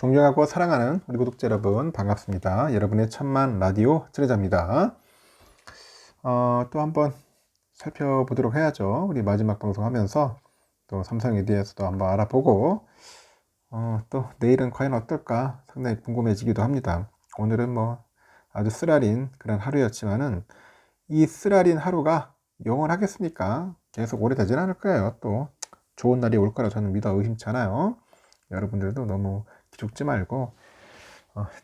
존경하고 사랑하는 우리 구독자 여러분 반갑습니다. 여러분의 천만 라디오 진행자입니다. 또 한번 살펴보도록 해야죠. 우리 마지막 방송 하면서 또 삼성에 대해서도 한번 알아보고 또 내일은 과연 어떨까 상당히 궁금해지기도 합니다. 오늘은 뭐 아주 쓰라린 그런 하루였지만은 이 쓰라린 하루가 영원하겠습니까? 계속 오래 되진 않을 거예요. 또 좋은 날이 올 거라 저는 믿어 의심치 않아요. 여러분들도 너무 기죽지 말고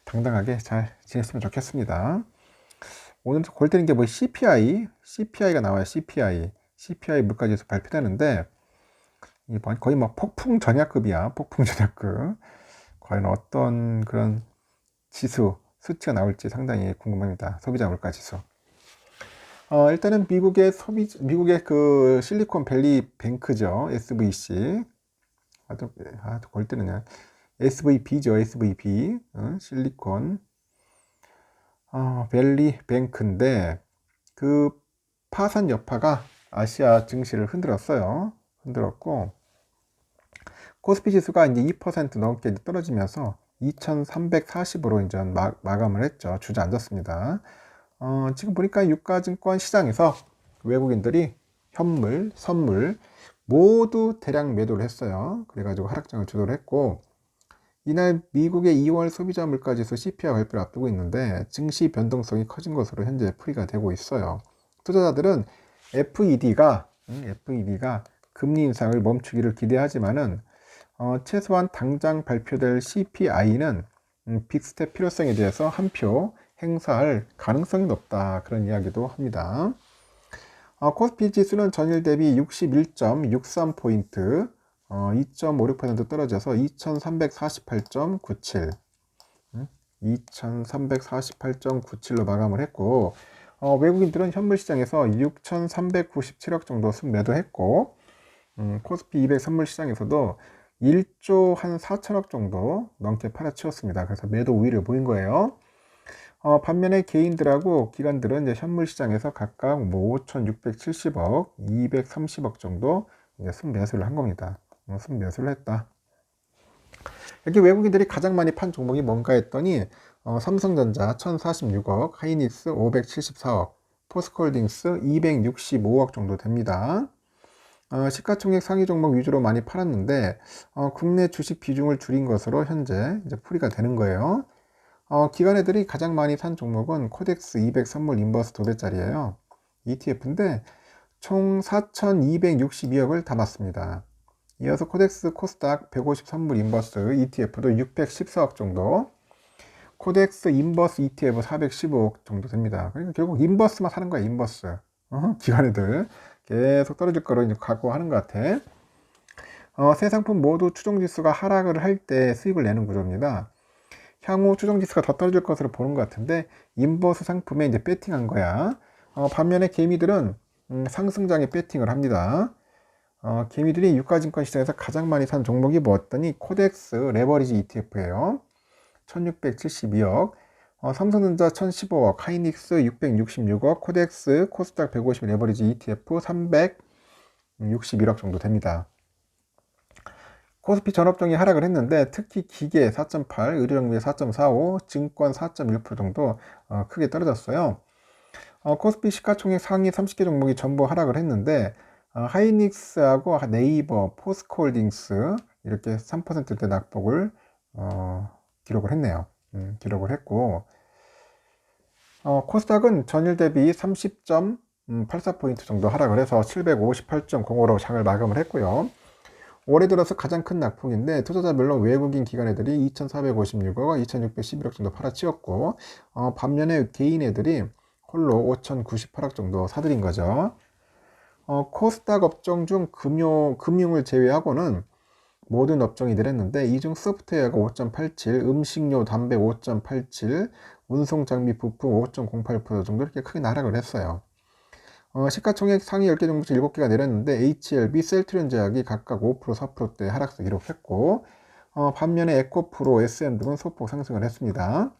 당당하게 잘 지냈으면 좋겠습니다. 오늘 골 때리는 게 뭐 CPI가 나와요. CPI 물가지수 발표되는데 이번 거의 뭐 폭풍 전야급이야. 폭풍 전야급. 과연 어떤 그런 수치가 나올지 상당히 궁금합니다. 소비자 물가지수. 일단은 미국의 그 실리콘밸리 뱅크죠. SVC. 골 때리네. SVB죠. SVB. 실리콘 밸리 뱅크인데 그 파산 여파가 아시아 증시를 흔들었고 코스피 지수가 이제 2% 넘게 떨어지면서 2340으로 이제 마감을 했죠. 주저앉았습니다. 지금 보니까 유가증권 시장에서 외국인들이 현물, 선물 모두 대량 매도를 했어요. 그래가지고 하락장을 주도를 했고 이날 미국의 2월 소비자 물가지수 CPI 발표를 앞두고 있는데 증시 변동성이 커진 것으로 현재 풀이가 되고 있어요. 투자자들은 FED가 금리 인상을 멈추기를 기대하지만은 최소한 당장 발표될 CPI는 빅스텝 필요성에 대해서 한 표 행사할 가능성이 높다 그런 이야기도 합니다. 코스피 지수는 전일 대비 61.63포인트 2.56% 떨어져서 2348.97 2348.97로 마감을 했고 외국인들은 현물 시장에서 6397억 정도 순매도했고 코스피 200 선물 시장에서도 1조 한 4천억 정도 넘게 팔아치웠습니다. 그래서 매도 우위를 보인 거예요. 반면에 개인들하고 기관들은 이제 현물 시장에서 각각 뭐 5,670억, 230억 정도 이제 순매수를 한 겁니다. 순매수를 했다. 여기 외국인들이 가장 많이 판 종목이 뭔가 했더니 삼성전자 1,046억, 하이닉스 574억, 포스코홀딩스 265억 정도 됩니다. 시가총액 상위 종목 위주로 많이 팔았는데 국내 주식 비중을 줄인 것으로 현재 이제 풀이가 되는 거예요. 기관애들이 가장 많이 산 종목은 코덱스 200 선물 인버스 도배짜리예요. ETF인데 총 4,262억을 담았습니다. 이어서 코덱스 코스닥 150 선물 인버스 ETF도 614억 정도, 코덱스 인버스 ETF 415억 정도 됩니다. 그러니까 결국 인버스만 사는 거야, 인버스. 기관애들 계속 떨어질 거로 이제 각오하는 것 같아. 세 상품 모두 추정지수가 하락을 할 때 수익을 내는 구조입니다. 향후 추정지수가 더 떨어질 것으로 보는 것 같은데 인버스 상품에 이제 배팅한 거야. 반면에 개미들은 상승장에 배팅을 합니다. 개미들이 유가증권 시장에서 가장 많이 산 종목이 뭐였더니 코덱스 레버리지 ETF예요. 1672억, 삼성전자 1015억, 하이닉스 666억, 코덱스 코스닥 150 레버리지 ETF 361억 정도 됩니다. 코스피 전업종이 하락을 했는데 특히 기계 4.8, 의료정비 4.45, 증권 4.1% 정도 크게 떨어졌어요. 코스피 시가총액 상위 30개 종목이 전부 하락을 했는데 하이닉스하고 네이버, 포스코홀딩스 이렇게 3%대 낙폭을 기록을 했네요. 기록을 했고 코스닥은 전일 대비 30.84포인트 정도 하락을 해서 758.05로 장을 마감을 했고요. 올해 들어서 가장 큰 낙폭인데 투자자별로 외국인 기관애들이 2,456억, 2,611억 정도 팔아치웠고 반면에 개인애들이 홀로 5,098억 정도 사들인 거죠. 코스닥 업종 중 금융을 제외하고는 모든 업종이 내렸는데 이 중 소프트웨어가 5.87, 음식료, 담배 5.87, 운송장비, 부품 5.08% 정도 이렇게 크게 하락을 했어요. 시가총액 상위 10개 종목 중 7개가 내렸는데 HLB, 셀트리온 제약이 각각 5%, 4%대 하락세 기록했고 반면에 에코프로, SM 등은 소폭 상승을 했습니다.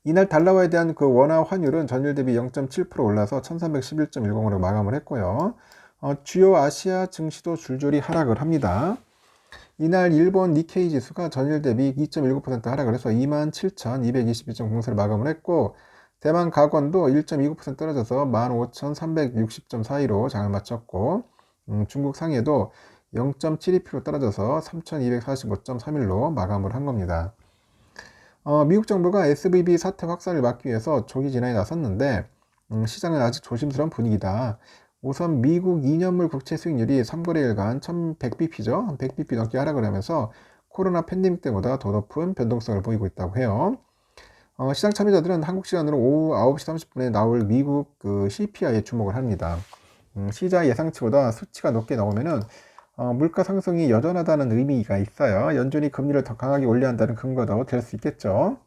이날 달러화에 대한 그 원화 환율은 전일 대비 0.7% 올라서 1311.10으로 마감을 했고요. 주요 아시아 증시도 줄줄이 하락을 합니다. 이날 일본 니케이 지수가 전일 대비 2.19% 하락을 해서 27,222.04를 마감을 했고, 대만 가건도 1.29% 떨어져서 15,360.42로 장을 마쳤고, 중국 상해도 0.72% 떨어져서 3,245.31로 마감을 한 겁니다. 미국 정부가 SVB 사태 확산을 막기 위해서 조기 진화에 나섰는데, 시장은 아직 조심스러운 분위기다. 우선 미국 2년물 국채 수익률이 3거래일간 1100bp죠. 100bp 넘게 하락을 하면서 코로나 팬데믹 때보다 더 높은 변동성을 보이고 있다고 해요. 시장 참여자들은 한국 시간으로 오후 9시 30분에 나올 미국 CPI에 주목을 합니다. 시장 예상치보다 수치가 높게 나오면은 물가 상승이 여전하다는 의미가 있어요. 연준이 금리를 더 강하게 올려야 한다는 근거도 될 수 있겠죠.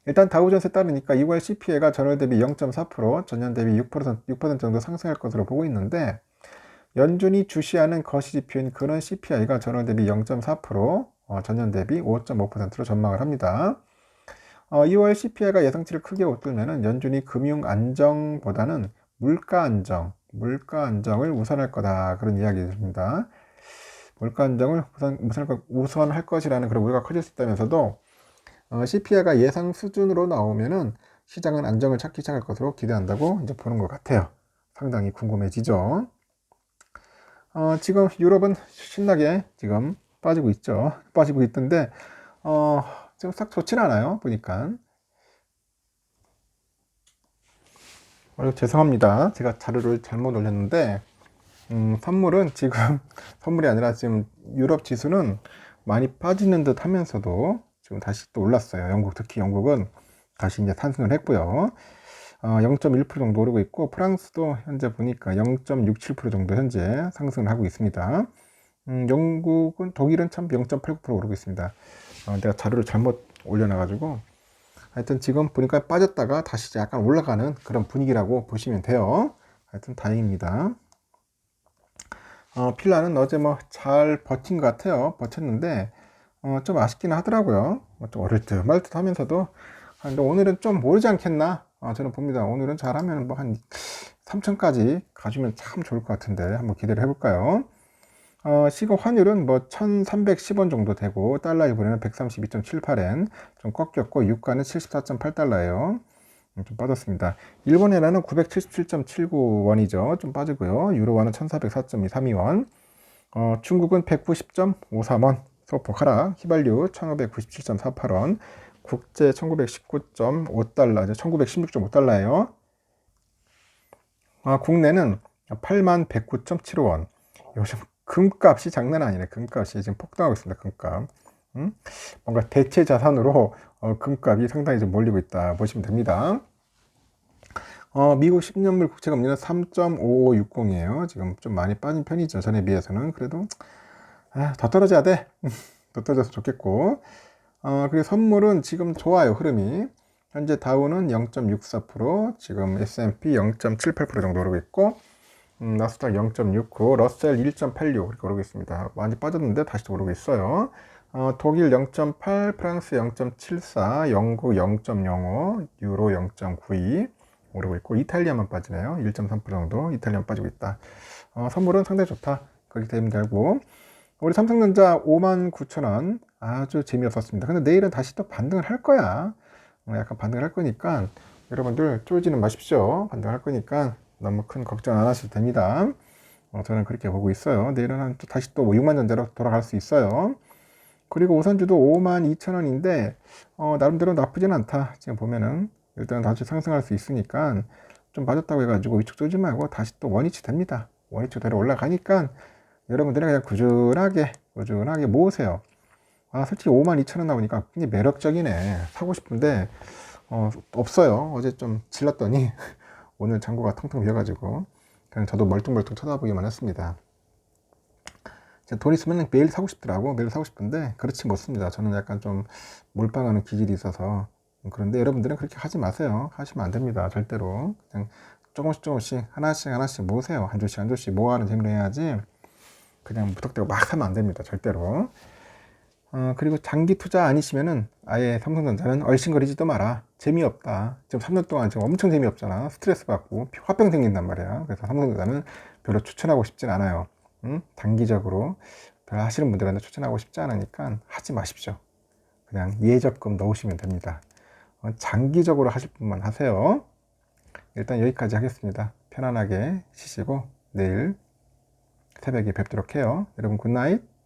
일단 다우존스에 따르니까 2월 CPI가 전월 대비 0.4%, 전년 대비 6% 정도 상승할 것으로 보고 있는데, 연준이 주시하는 거시지표인 근원 CPI가 전월 대비 0.4%, 전년 대비 5.5%로 전망을 합니다. 2월 CPI가 예상치를 크게 웃돌면은 연준이 금융 안정보다는 물가 안정을 우선할 거다, 그런 이야기입니다. 물가 안정을 우선할 것이라는 그런 우려가 커질 수 있다면서도 CPI가 예상 수준으로 나오면은 시장은 안정을 찾기 시작할 것으로 기대한다고 이제 보는 것 같아요. 상당히 궁금해지죠. 지금 유럽은 신나게 지금 빠지고 있죠. 빠지고 있던데 지금 싹 좋진 않아요. 보니까. 죄송합니다. 제가 자료를 잘못 올렸는데 선물은 지금 선물이 아니라 지금 유럽 지수는 많이 빠지는 듯 하면서도 지금 다시 또 올랐어요. 특히 영국은 다시 이제 상승을 했고요. 0.1% 정도 오르고 있고, 프랑스도 현재 보니까 0.67% 정도 현재 상승을 하고 있습니다. 독일은 참 0.89% 오르고 있습니다. 내가 자료를 잘못 올려놔가지고, 하여튼 지금 보니까 빠졌다가 다시 약간 올라가는 그런 분위기라고 보시면 돼요. 하여튼 다행입니다. 필라는 어제 뭐 잘 버틴 것 같아요. 버텼는데, 좀 아쉽긴 하더라고요. 좀 어릴 듯 말 듯 하면서도, 근데 오늘은 좀 모르지 않겠나? 저는 봅니다. 오늘은 잘하면 뭐 한 3천까지 가주면 참 좋을 것 같은데, 한번 기대를 해볼까요? 시급 환율은 뭐 1310원 정도 되고, 달러 이번에는 132.78엔 좀 꺾였고, 유가는 74.8달러예요. 좀 빠졌습니다. 일본 엔화는 977.79원이죠. 좀 빠지고요. 유로화는 1404.32원. 중국은 190.53원. 소폭 하락. 휘발유 1597.48원. 국제 1919.5달러. 1916.5달러예요. 국내는 8109.75원. 요즘 금값이 장난 아니네. 금값이 지금 폭등하고 있습니다. 금값. 뭔가 대체 자산으로 금값이 상당히 좀 몰리고 있다 보시면 됩니다. 미국 10년물 국채 금리는 3.5560이에요. 지금 좀 많이 빠진 편이죠. 전에 비해서는. 그래도 더 떨어져야 돼. 더 떨어져서 좋겠고. 그리고 선물은 지금 좋아요. 흐름이. 현재 다우는 0.64%, 지금 S&P 0.78% 정도 오르고 있고, 나스닥 0.69, 러셀 1.86 이렇게 오르고 있습니다. 많이 빠졌는데 다시 또 오르고 있어요. 독일 0.8, 프랑스 0.74, 영국 0.05, 유로 0.92 오르고 있고, 이탈리아만 빠지네요. 1.3% 정도 이탈리아만 빠지고 있다. 선물은 상당히 좋다. 그렇게 되면 되고, 우리 삼성전자 59,000원 아주 재미없었습니다. 근데 내일은 다시 또 반등을 할 거야. 약간 반등을 할 거니까 여러분들 쫄지는 마십시오. 반등을 할 거니까 너무 큰 걱정 안 하셔도 됩니다. 저는 그렇게 보고 있어요. 내일은 다시 또 6만전자로 돌아갈 수 있어요. 그리고 우선주도 52,000원인데 나름대로 나쁘진 않다. 지금 보면은 일단 다시 상승할 수 있으니까 좀 빠졌다고 해가지고 위축 쏘지 말고 다시 또 원위치 됩니다. 원위치대로 올라가니까 여러분들이 그냥 꾸준하게 모으세요. 솔직히 52,000원 나오니까 굉장히 매력적이네. 사고 싶은데 없어요. 어제 좀 질렀더니 오늘 잔고가 텅텅 비어가지고 그냥 저도 멀뚱멀뚱 쳐다보기만 했습니다. 돈 있으면 매일 사고 싶더라고. 매일 사고 싶은데 그렇지 못습니다. 저는 약간 좀 몰빵하는 기질이 있어서. 그런데 여러분들은 그렇게 하지 마세요. 하시면 안 됩니다. 절대로. 그냥 조금씩 하나씩 모으세요. 한 조씩 모아하는 재미로 해야지 그냥 무턱대고 막 사면 안 됩니다. 절대로. 그리고 장기 투자 아니시면은 아예 삼성전자는 얼씬거리지도 마라. 재미없다. 지금 3년 동안 지금 엄청 재미없잖아. 스트레스 받고 화병 생긴단 말이야. 그래서 삼성전자는 별로 추천하고 싶진 않아요. 단기적으로 별 하시는 분들한테 추천하고 싶지 않으니까 하지 마십시오. 그냥 예적금 넣으시면 됩니다. 장기적으로 하실 분만 하세요. 일단 여기까지 하겠습니다. 편안하게 쉬시고 내일 새벽에 뵙도록 해요. 여러분 굿나잇.